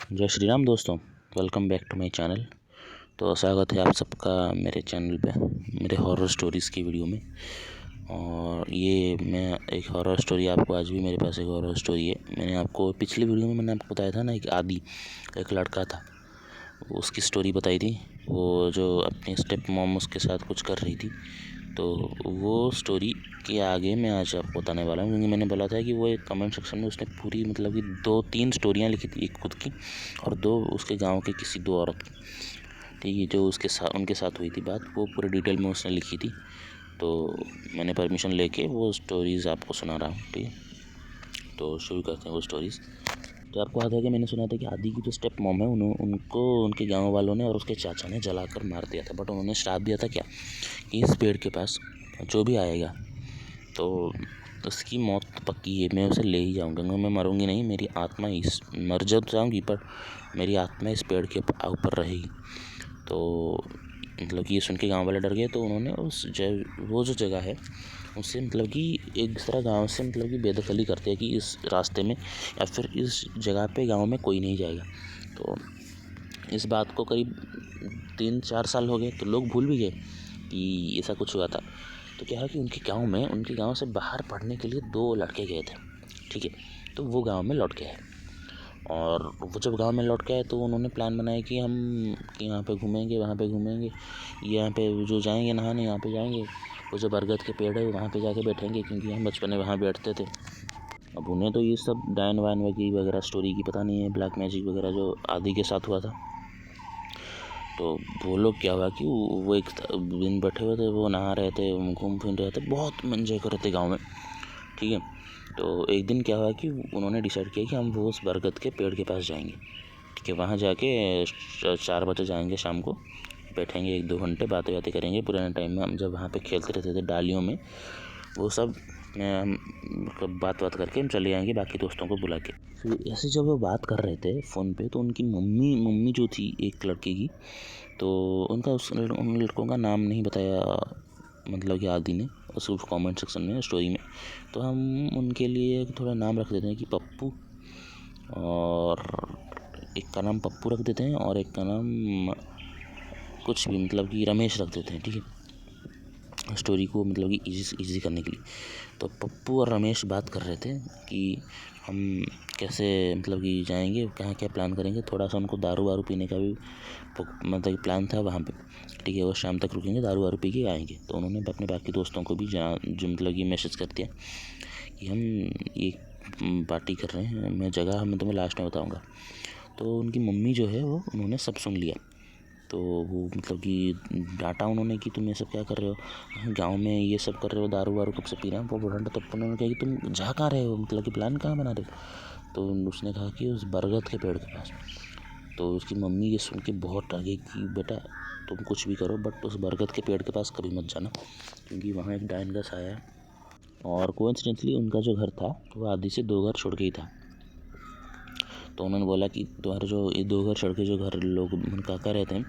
जय श्री राम दोस्तों, welcome back to my channel. तो स्वागत है आप सबका मेरे चैनल पे मेरे हॉरर स्टोरीज़ की वीडियो में। और ये मैं एक हॉरर स्टोरी आपको आज भी मेरे पास एक हॉरर स्टोरी है। मैंने आपको पिछली वीडियो में मैंने आपको बताया था ना, एक आदि एक लड़का था, उसकी स्टोरी बताई थी। वो जो अपनी स्टेप मॉम उसके साथ कुछ कर रही थी, तो वो स्टोरी के आगे मैं आज आपको बताने वाला हूँ। क्योंकि मैंने बोला था कि वो एक कमेंट सेक्शन में उसने पूरी मतलब कि 2-3 स्टोरियाँ लिखी थी, एक खुद की और 2 उसके गांव के किसी 2 औरत की। ठीक है, जो उसके साथ उनके साथ हुई थी बात, वो पूरे डिटेल में उसने लिखी थी। तो मैंने परमिशन लेके वो स्टोरीज़ आपको सुना रहा हूँ। ठीक है, तो शुरू करते हैं वो स्टोरीज़। तो आपको याद है कि मैंने सुना था कि आदि की जो स्टेप मॉम है उनको उनके गांव वालों ने और उसके चाचा ने जलाकर मार दिया था। बट उन्होंने श्राप दिया था क्या कि इस पेड़ के पास जो भी आएगा तो उसकी मौत पक्की है, मैं उसे ले ही जाऊँगा। मैं मरूँगी नहीं, मेरी आत्मा इस मर जाऊँगी पर मेरी आत्मा इस पेड़ के ऊपर रहेगी। तो मतलब कि ये सुन के गाँव वाले डर गए। तो उन्होंने वो जो जगह है उससे मतलब कि एक दूसरा गाँव से मतलब कि बेदखली करते हैं कि इस रास्ते में या फिर इस जगह पे गाँव में कोई नहीं जाएगा। तो इस बात को करीब 3-4 साल हो गए, तो लोग भूल भी गए कि ऐसा कुछ हुआ था। तो क्या है कि उनके गांव से बाहर पढ़ने के लिए 2 लड़के गए थे। ठीक है, तो वो गांव में लौट के आए और वो जब गांव में लौट के आए तो उन्होंने प्लान बनाया कि हम यहाँ पे घूमेंगे, वहाँ पे घूमेंगे, यहाँ पे जो जाएंगे नहाने यहाँ पे जाएंगे, वो जो बरगद के पेड़ है वहाँ पे जाके बैठेंगे, क्योंकि हम बचपन में वहाँ बैठते थे। अब उन्हें तो ये सब डायन वायन वगैरह स्टोरी की पता नहीं है, ब्लैक मैजिक वगैरह जो आदि के साथ हुआ था। तो वो लोग क्या हुआ कि वो एक दिन बैठे हुए थे, वो नहा रहे थे, घूम फिर रहे थे, बहुत एंजॉय कर रहे थे गाँव में। ठीक है, तो एक दिन क्या हुआ कि उन्होंने डिसाइड किया कि हम वो उस बरगद के पेड़ के पास जाएंगे। ठीक है, वहाँ जाके 4 बजे जाएंगे शाम को, बैठेंगे 1-2 घंटे, बातें करेंगे। पुराने टाइम में हम जब वहाँ पे खेलते रहते थे डालियों में, वो सब बात करके हम चले आएंगे बाकी दोस्तों को बुला के। फिर ऐसे जब वो बात कर रहे थे फ़ोन पे, तो उनकी मम्मी जो थी एक लड़के की, तो उन लड़कों का नाम नहीं बताया मतलब कि आदि ने उस कमेंट सेक्शन में स्टोरी में। तो हम उनके लिए थोड़ा नाम रख देते हैं कि पप्पू, और एक का नाम पप्पू रख देते हैं और एक का नाम कुछ भी मतलब कि रमेश रख देते हैं। ठीक है, स्टोरी को मतलब कि इजी करने के लिए। तो पप्पू और रमेश बात कर रहे थे कि हम कैसे मतलब कि जाएंगे, कहाँ क्या प्लान करेंगे। थोड़ा सा उनको दारू वारू पीने का भी मतलब कि प्लान था वहाँ पे। ठीक है, वो शाम तक रुकेंगे, दारू वारू पी के आएंगे। तो उन्होंने अपने बाकी दोस्तों को भी जो मतलब कि मैसेज कर दिया कि हम ये पार्टी कर रहे हैं, मैं जगह मैं तुम्हें लास्ट में बताऊँगा। तो उनकी मम्मी जो है वो उन्होंने सब सुन लिया। तो वो मतलब कि डांटा उन्होंने कि तुम ये सब क्या कर रहे हो, गांव में ये सब कर रहे हो, दारू वारू कब से पी रहे हैं। वो बुढ़ाना तब उन्होंने कहा कि तुम जा कहाँ रहे हो, मतलब कि प्लान कहाँ बना रहे हो। तो उसने कहा कि उस बरगद के पेड़ के पास। तो उसकी मम्मी ये सुन के बहुत डर कि बेटा तुम कुछ भी करो बट उस बरगद के पेड़ के पास कभी मत जाना, क्योंकि वहाँ एक डायन का साया है। और कोइंसिडेंटली उनका जो घर था वो आदि से 2 घर छोड़ के ही था। तो उन्होंने बोला कि तुम्हारे जो ये 2 घर छोड़ के जो घर लोग काका रहते हैं,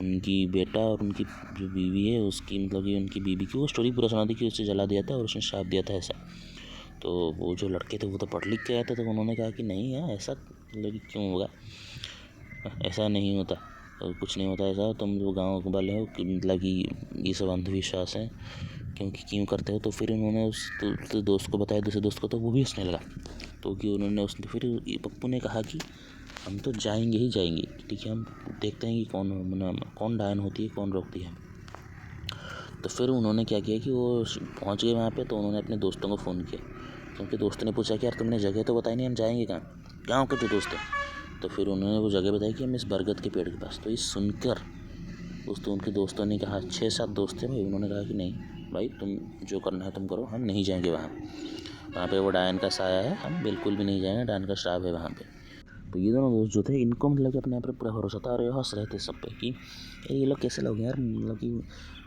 उनकी बेटा और उनकी जो बीवी है उसकी मतलब कि उनकी बीवी की वो स्टोरी पूरा सुना दी कि उसे जला दिया था और उसने श्राप दिया था ऐसा। तो वो जो लड़के थे वो तो पढ़ लिख के आए थे, तो उन्होंने कहा कि नहीं यार ऐसा मतलब कि क्यों होगा, ऐसा नहीं होता, कुछ नहीं होता ऐसा, तुम जो गाँव वाले हो कि मतलब कि ये सब अंधविश्वास है, क्योंकि क्यों करते हो। तो फिर उन्होंने उस दोस्त को बताया, दूसरे दोस्त को, तो वो भी हंसने लगा। तो कि उन्होंने उसने फिर पप्पू ने कहा कि हम तो जाएंगे ही जाएंगे। ठीक है, हम देखते हैं कि कौन डायन होती है, कौन रोकती है। तो फिर उन्होंने क्या किया कि वो पहुंच गए वहाँ पे। तो उन्होंने अपने दोस्तों को फ़ोन किया, क्योंकि दोस्तों ने पूछा कि यार तुमने जगह तो बताई नहीं, हम जाएंगे कहाँ, गाँव के जो दोस्त हैं। तो फिर उन्होंने वो जगह बताई कि हम इस बरगद के पेड़ के पास। तो ये सुनकर उनके दोस्तों ने कहा, 6-7 दोस्त थे भाई, उन्होंने कहा कि नहीं भाई तुम जो करना है तुम करो, हम नहीं जाएंगे वहाँ पे वो डायन का साया है, हम बिल्कुल भी नहीं जाएंगे, डायन का श्राप है वहाँ पे। तो ये दोनों दोस्त जो थे इनको मतलब कि अपने आप पर पूरा भरोसा था और ये हंस रहे थे सब पे कि ये लोग कैसे लोग हैं यार, मतलब कि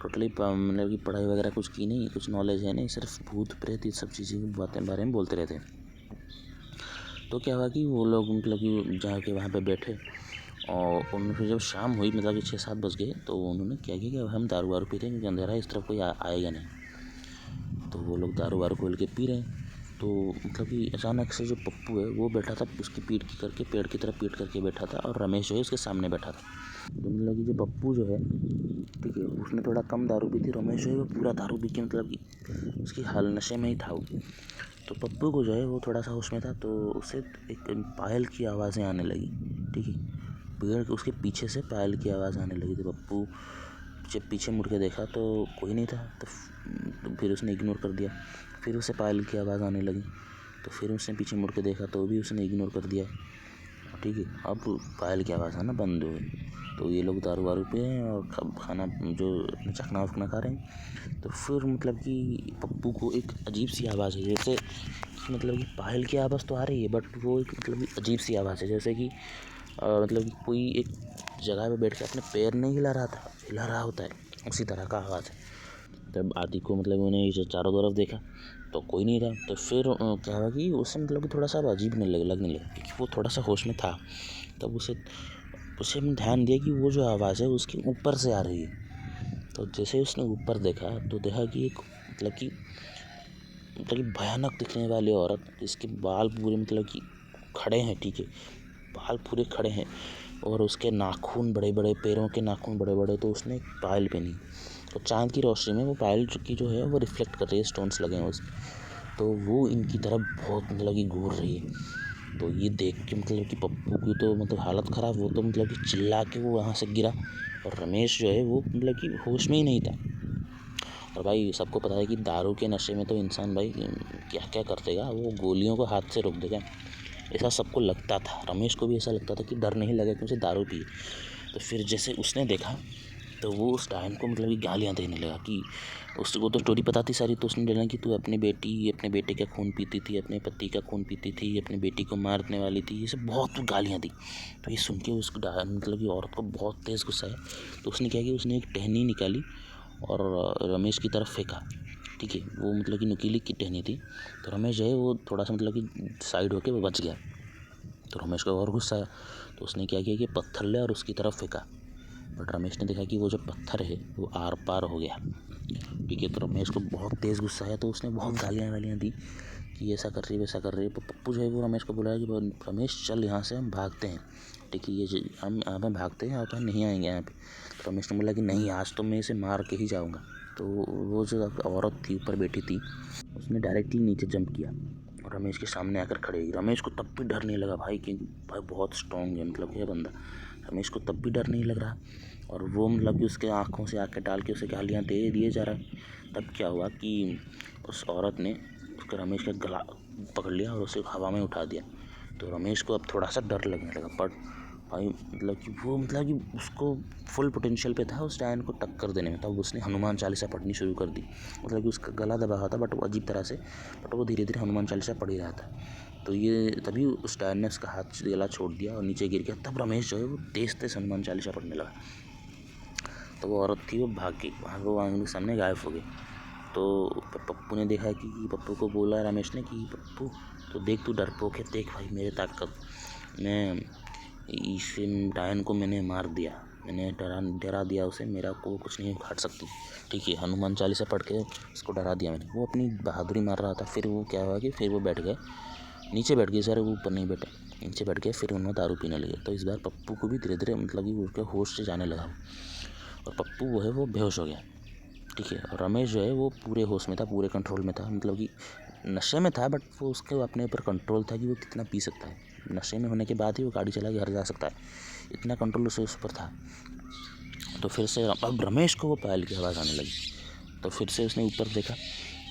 टोटली मतलब कि पढ़ाई वगैरह कुछ की नहीं, कुछ नॉलेज है नहीं, सिर्फ भूत प्रेत ये सब चीज़ें की बारे में बोलते रहते हैं। तो क्या हुआ कि वो लोग मतलब कि जाके वहाँ पे बैठे और उनकी जब शाम हुई मतलब कि 6-7 बज गए, तो उन्होंने क्या किया कि अब हम दारू वारू पीते हैं, क्योंकि अंधेरा है, इस तरफ कोई आएगा नहीं। तो वो लोग दारू वारू खोल के पी रहे हैं। तो मतलब कि अचानक से जो पप्पू है वो बैठा था उसकी पीठ की करके, पेड़ की तरफ पीठ करके बैठा था, और रमेश जो है उसके सामने बैठा था। तो मतलब कि जो पप्पू जो है, ठीक है, उसने थोड़ा कम दारू पी थी, रमेश जो है वो पूरा दारू पी के मतलब कि उसकी हाल नशे में ही था वो। तो पप्पू को जो है वो थोड़ा सा होश में था, तो उसे एक पायल की आवाज़ें आने लगी, ठीक है, पेड़ के उसके पीछे से पायल की आवाज़ आने लगी। तो पप्पू जब पीछे मुड़ के देखा तो कोई नहीं था, तो फिर उसने इग्नोर कर दिया। फिर उसे पायल की आवाज़ आने लगी, तो फिर उसने पीछे मुड़ के देखा तो भी उसने इग्नोर कर दिया, ठीक है। अब पायल की आवाज़ आना बंद हो गई। तो ये लोग दारू वारू पे हैं और खाना जो चखना वखना खा रहे हैं। तो फिर मतलब कि पप्पू को एक अजीब सी आवाज़ है, जैसे मतलब कि पायल की आवाज़ तो आ रही है, बट वो एक मतलब कि अजीब सी आवाज़ है, जैसे कि मतलब कि कोई एक जगह पे बैठ के अपने पैर नहीं हिला रहा होता है, उसी तरह का आवाज़ है। तब आदि को मतलब उन्हें चारों तरफ देखा तो कोई नहीं था। तो फिर क्या हुआ कि उसे मतलब कि थोड़ा सा अजीब लगने लगा, क्योंकि वो थोड़ा सा होश में था। तब उसे ध्यान दिया कि वो जो आवाज़ है उसके ऊपर से आ रही है। तो जैसे उसने ऊपर देखा तो देखा कि एक मतलब कि भयानक दिखने वाली औरत, जिसके बाल पूरे मतलब कि खड़े हैं, ठीक है, बाल पूरे खड़े हैं, और उसके नाखून बड़े बड़े, पैरों के नाखून बड़े बड़े। तो उसने एक पायल पहनी, तो चांद की रोशनी में वो पायल की जो है वो रिफ्लेक्ट कर रही है, स्टोन्स लगे हैं उसमें। तो वो इनकी तरफ बहुत मतलब कि घूर रही है। तो ये देख के मतलब कि पप्पू की तो मतलब हालत ख़राब, वो तो मतलब कि चिल्ला के वो वहाँ से गिरा, और रमेश जो है वो मतलब कि होश में ही नहीं था। और भाई सबको पता है कि दारू के नशे में तो इंसान भाई क्या क्या कर देगा, वो गोलियों को हाथ से रोक देगा। ऐसा सबको लगता था, रमेश को भी ऐसा लगता था कि डर नहीं लगा क्योंकि दारू पी। तो फिर जैसे उसने देखा तो वो उस डायन को मतलब कि गालियाँ देने लगा कि उसको तो स्टोरी पता थी सारी। तो उसने बोला कि तू अपने बेटे का खून पीती थी, अपने पति का खून पीती थी, अपनी बेटी को मारने वाली थी, ये सब बहुत गालियाँ दी। तो ये सुन के उसको मतलब कि औरत को बहुत तेज़ गुस्सा है। तो उसने क्या किया, उसने एक टहनी निकाली और रमेश की तरफ फेंका, ठीक है, वो मतलब कि नुकीली की टहनी थी। तो रमेश जो है वो थोड़ा सा मतलब कि साइड होके वो बच गया। तो रमेश को और गुस्सा आया, तो उसने क्या किया कि पत्थर लिया और उसकी तरफ फेंका। बट रमेश ने देखा कि वो जो पत्थर है वो आर पार हो गया, ठीक है। तो रमेश को बहुत तेज़ गुस्सा आया, तो उसने बहुत गालियाँ दी कि ऐसा कर रही है वैसा कर रही है। तो पप्पू जो है वो रमेश को बोला कि रमेश चल यहाँ से, हम भागते हैं, ठीक है, ये हम यहाँ पे भागते हैं, आप नहीं आएंगे यहाँ पे। तो रमेश ने बोला कि नहीं, आज तो मैं इसे मार के ही जाऊँगा। तो वो जो औरत थी ऊपर बैठी थी, उसने डायरेक्टली नीचे जंप किया और रमेश के सामने आकर खड़े हुई। रमेश को तब भी डर नहीं लगा भाई, कि भाई बहुत स्ट्रॉन्ग है मतलब यह बंदा। रमेश को तब भी डर नहीं लग रहा, और वो मतलब कि उसके आँखों से आँखें डाल के उसे गालियाँ दे दिए जा रहा है। तब क्या हुआ कि उस औरत ने उसके रमेश का गला पकड़ लिया और उसे हवा में उठा दिया। तो रमेश को अब थोड़ा सा डर लगने लगा, बट भाई मतलब कि वो मतलब कि उसको फुल पोटेंशियल पे था उस डायन को टक्कर देने में। तब उसने हनुमान चालीसा पढ़नी शुरू कर दी, मतलब कि उसका गला दबा हुआ था बट वो अजीब तरह से, बट वो धीरे धीरे हनुमान चालीसा पढ़ ही रहा था। तो ये तभी उस डायन ने उसका हाथ गला छोड़ दिया और नीचे गिर गया। तब रमेश जो है वो तेज़ तेज़ हनुमान चालीसा पढ़ने लगा। तो वो औरत थी वो भाग गई, वो आंगन के सामने गायब हो गई। तो पप्पू ने देखा कि पप्पू को बोला रमेश ने कि पप्पू तो देख, तू डरपोक है, देख भाई मेरी ताकत, मैं इस डायन को मैंने मार दिया, मैंने डरा दिया उसे, मेरा को कुछ नहीं उखाड़ सकती, ठीक है, हनुमान चालीसा पढ़ के उसको डरा दिया मैंने। वो अपनी बहादुरी मार रहा था। फिर वो क्या हुआ कि फिर वो बैठ गए, नीचे बैठ गए सारे, वो ऊपर नहीं बैठे, नीचे बैठ गए। फिर उन्होंने दारू पीने लगे। तो इस बार पप्पू को भी धीरे धीरे मतलब कि उसके होश से जाने लगा, और पप्पू वो है वो बेहोश हो गया, ठीक है। और रमेश जो है वो पूरे होश में था, पूरे कंट्रोल में था, मतलब कि नशे में था बट वो उसके अपने ऊपर कंट्रोल था कि वो कितना पी सकता है। नशे में होने के बाद ही वो गाड़ी चला के घर जा सकता है, इतना कंट्रोल उसे उस पर था। तो फिर से अब रमेश को वो पायल की आवाज़ आने लगी। तो फिर से उसने ऊपर देखा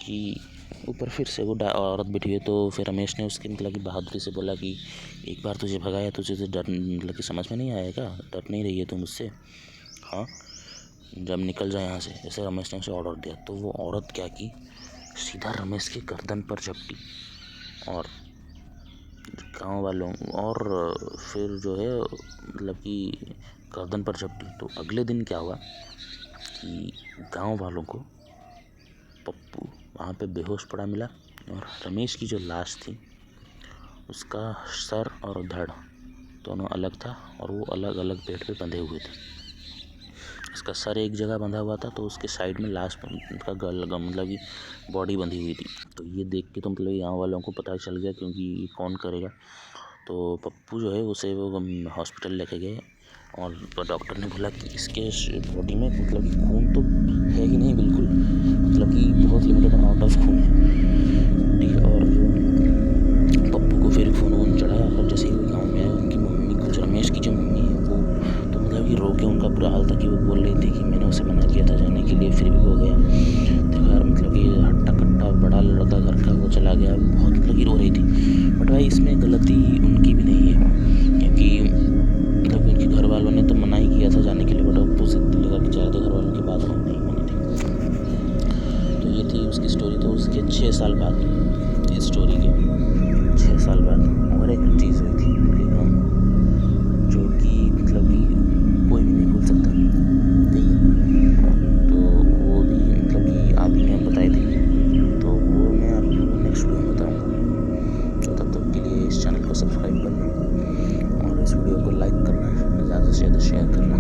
कि ऊपर फिर से वो औरत बैठी हुई है। तो फिर रमेश ने उसकी मतलब कि बहादुरी से बोला कि एक बार तुझे भगाया, तुझे तो डर मतलब कि समझ में नहीं आएगा, डर नहीं रही है तुम मुझसे, हाँ, जब निकल जाए यहाँ से, ऐसे रमेश ने उसे ऑर्डर दिया। तो वो औरत क्या की, सीधा रमेश के गर्दन पर झपटी और गांव वालों, और फिर जो है मतलब कि गर्दन पर झपटी। तो अगले दिन क्या हुआ कि गांव वालों को पप्पू वहाँ पे बेहोश पड़ा मिला, और रमेश की जो लाश थी उसका सर और धड़ दोनों अलग था, और वो अलग अलग पेड़ पे बंधे हुए थे। इसका सर एक जगह बंधा हुआ था, तो उसके साइड में लास्ट का गला मतलब कि बॉडी बंधी हुई थी। तो ये देख के तो मतलब यहाँ वालों को पता चल गया, क्योंकि कौन करेगा। तो पप्पू जो है उसे वो हॉस्पिटल लेके गए और डॉक्टर ने बोला कि इसके बॉडी में मतलब कि खून तो है ही नहीं बिल्कुल, मतलब कि बहुत लिमिटेड अमाउंट ऑफ खून है, ठीक है। और पप्पू को फिर फ़ोन चढ़ाया और जैसे ही वो गाँव में आया, उनकी मम्मी कुछ रमेश की जो मम्मी है वो तो मतलब कि रो के उनका बुरा हाल था कि वो बोल रही थी कि मैंने उसे मना किया था जाने के लिए, फिर भी हो गया। देखो यार, मतलब कि हट्टा कट्टा बड़ा लड़का घर का वो चला गया, बहुत मतलब कि रो रही थी। बट भाई इसमें गलती उनकी भी नहीं है, क्योंकि मतलब उनके घर वालों ने तो मना ही किया था जाने के लिए, बट अब उसे दिल लगा कि चाहे तो घर वालों की बात नहीं मानी थी। तो ये थी उसकी स्टोरी। तो उसके 6 साल बाद, इस स्टोरी के 6 साल बाद और एक चीज़ हुई थी जो कि मतलब कि कोई भी नहीं भूल सकता, ठीक है। तो वो भी मतलब कि आप ही ने बताई थी, तो वो मैं आपको नेक्स्ट वीडियो में बताऊँगा। तो तब तक के लिए इस चैनल को सब्सक्राइब करना और इस वीडियो को लाइक करना, ज़्यादा से ज़्यादा शेयर करना।